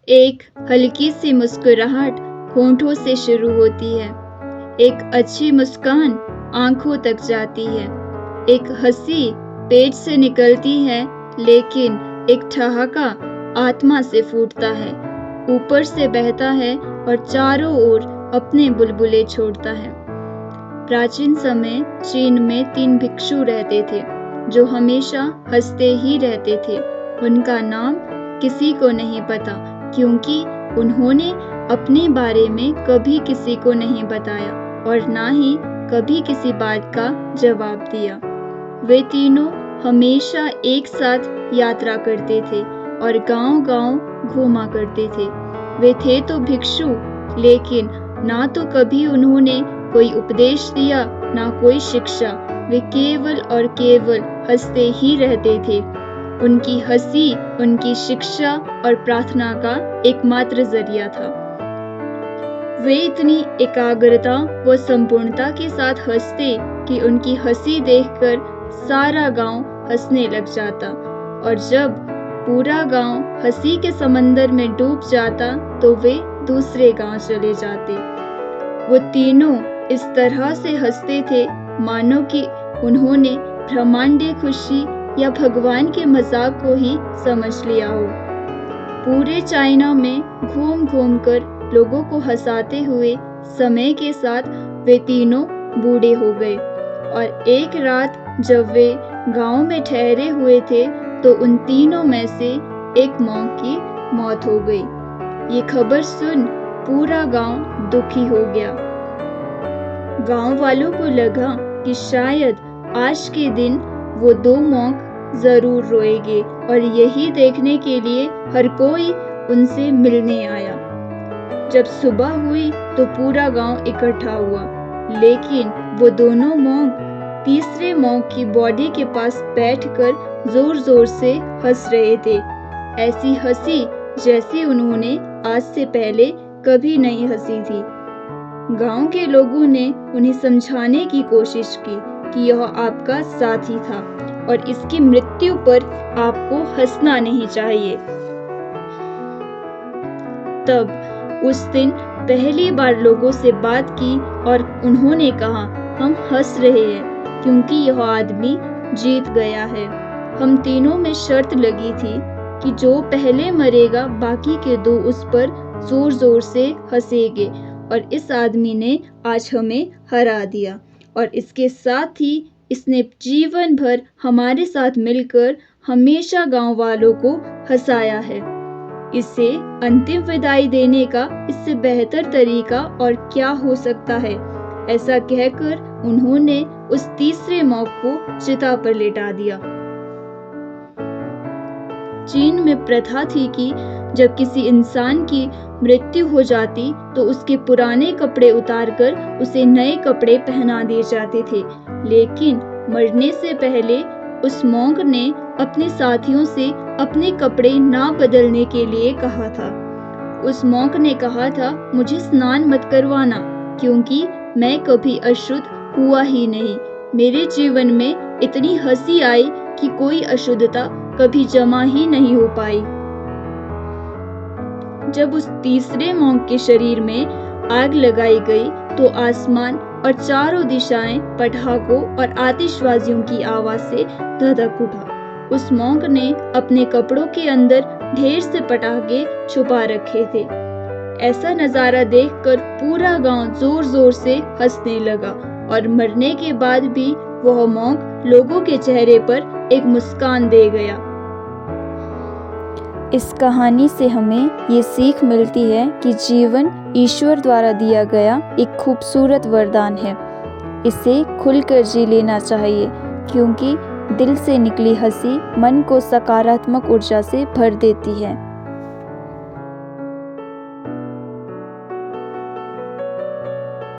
एक हल्की सी मुस्कुराहट होठों से शुरू होती है। एक अच्छी मुस्कान आंखों तक जाती है। एक हंसी पेट से निकलती है, लेकिन एक ठहाका आत्मा से फूटता है, ऊपर से बहता है और चारों ओर अपने बुलबुले छोड़ता है। प्राचीन समय चीन में 3 भिक्षु रहते थे, जो हमेशा हंसते ही रहते थे। उनका नाम किसी को नहीं पता, क्योंकि उन्होंने अपने बारे में कभी किसी को नहीं बताया और ना ही कभी किसी बात का जवाब दिया। वे तीनों हमेशा एक साथ यात्रा करते थे और गांव-गांव घूमा करते थे। वे थे तो भिक्षु, लेकिन ना तो कभी उन्होंने कोई उपदेश दिया, ना कोई शिक्षा। वे केवल और केवल हंसते ही रहते थे। उनकी हंसी उनकी शिक्षा और प्रार्थना का एकमात्र जरिया था। वे इतनी एकाग्रता व संपूर्णता के साथ हंसते कि उनकी हंसी देखकर सारा गांव हंसने लग जाता, और जब पूरा गांव हंसी के समंदर में डूब जाता तो वे दूसरे गांव चले जाते। वो तीनों इस तरह से हंसते थे मानो कि उन्होंने ब्रह्मांडीय खुशी या भगवान के मजाक को ही समझ लिया हो। पूरे चाइना में घूम घूम कर लोगों को हंसाते हुए समय के साथ वे तीनों बूढ़े हो गए, और एक रात जब वे गांव में ठहरे हुए थे तो उन तीनों में से एक मॉन्क की मौत हो गई। ये खबर सुन पूरा गांव दुखी हो गया। गांव वालों को लगा कि शायद आज के दिन वो 2 मॉन्क जरूर रोएंगे, और यही देखने के लिए हर कोई उनसे मिलने आया। जब सुबह हुई तो पूरा गांव इकट्ठा हुआ, लेकिन वो दोनों मॉन्क तीसरे मॉन्क की बॉडी के पास बैठकर जोर जोर से हंस रहे थे। ऐसी हंसी जैसी उन्होंने आज से पहले कभी नहीं हंसी थी। गांव के लोगों ने उन्हें समझाने की कोशिश की कि यह आपका साथी था और इसकी मृत्यु पर आपको हंसना नहीं चाहिए। तब उस दिन पहली बार लोगों से बात की और उन्होंने कहा, हम हंस रहे हैं क्योंकि यह आदमी जीत गया है। हम तीनों में शर्त लगी थी कि जो पहले मरेगा बाकी के 2 उस पर जोर जोर से हंसेंगे, और इस आदमी ने आज हमें हरा दिया, और इसके साथ ही इसने जीवन भर हमारे साथ मिलकर हमेशा गांव वालों को हंसाया है। इसे अंतिम विदाई देने का इससे बेहतर तरीका और क्या हो सकता है। ऐसा कहकर उन्होंने उस तीसरे मॉन्क को चिता पर लेटा दिया। चीन में प्रथा थी कि जब किसी इंसान की मृत्यु हो जाती तो उसके पुराने कपड़े उतारकर उसे नए कपड़े पहना दिए जाते थे, लेकिन मरने से पहले उस मॉन्क ने अपने साथियों से अपने कपड़े ना बदलने के लिए कहा था। उस मॉन्क ने कहा था, मुझे स्नान मत करवाना, क्योंकि मैं कभी अशुद्ध हुआ ही नहीं। मेरे जीवन में इतनी हंसी आई कि कोई अशुद्धता कभी जमा ही नहीं हो पाई। जब उस तीसरे मॉन्क के शरीर में आग लगाई गई तो आसमान और चारों दिशाएं पटाखों और आतिशबाजियों की आवाज से धधक उठा। उस मॉन्क ने अपने कपड़ों के अंदर ढेर से पटाखे छुपा रखे थे। ऐसा नजारा देखकर पूरा गांव जोर जोर से हंसने लगा, और मरने के बाद भी वह मॉन्क लोगों के चेहरे पर एक मुस्कान दे गया। इस कहानी से हमें ये सीख मिलती है कि जीवन ईश्वर द्वारा दिया गया एक खूबसूरत वरदान है। इसे खुलकर जी लेना चाहिए, क्योंकि दिल से निकली हंसी मन को सकारात्मक ऊर्जा से भर देती है।